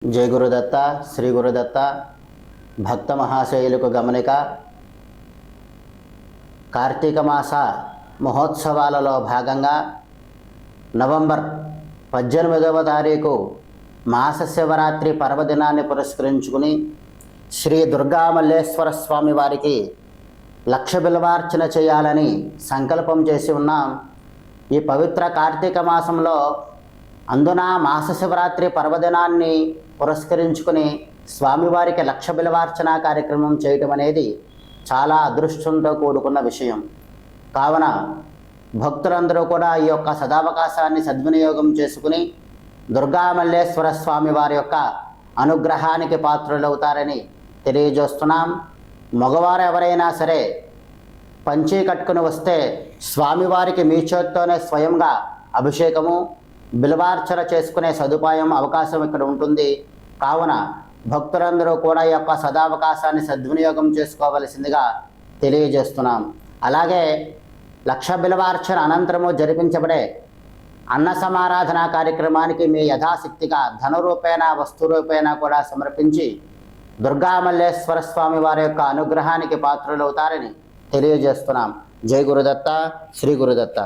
జై గురుదత్త శ్రీ గురుదత్త భక్త మహాశయులకు గమనిక. కార్తీక మాస మహోత్సవాలలో భాగంగా నవంబర్ 18వ తారీఖు మాస శివరాత్రి పర్వదినాన్ని పురస్కరించుకుని శ్రీ దుర్గా మల్లేశ్వర స్వామి వారికి లక్ష బిల్వార్చన చేయాలని సంకల్పం చేసి ఉన్నాం. ఈ పవిత్ర కార్తీక మాసంలో అందున మాస శివరాత్రి పర్వదినాన్ని పురస్కరించుకుని స్వామివారికి లక్ష బిల్వార్చన కార్యక్రమం చేయటం అనేది చాలా అదృష్టంతో కూడుకున్న విషయం. కావున భక్తులందరూ కూడా ఈ యొక్క సదావకాశాన్ని సద్వినియోగం చేసుకుని దుర్గా మల్లేశ్వర స్వామి వారి యొక్క అనుగ్రహానికి పాత్రులవుతారని తెలియజేస్తున్నాం. మగవారు ఎవరైనా సరే పంచీ కట్టుకుని వస్తే స్వామివారికి మీ చేత్తోనే స్వయంగా అభిషేకము బిల్వార్చన చేసుకునే సదుపాయం అవకాశం ఇక్కడ ఉంటుంది. కావున భక్తులందరూ కూడా ఈ యొక్క సదావకాశాన్ని సద్వినియోగం చేసుకోవలసిందిగా తెలియజేస్తున్నాం. అలాగే లక్ష బిల్వార్చన అనంతరము జరిపించబడే అన్న సమారాధన కార్యక్రమానికి మీ యథాశక్తిగా ధనరూపేణ వస్తురూపేణ కూడా సమర్పించి దుర్గా మల్లేశ్వర స్వామి వారి యొక్క అనుగ్రహానికి పాత్రులవుతారని తెలియజేస్తున్నాం. జై గురుదత్త శ్రీ గురుదత్త.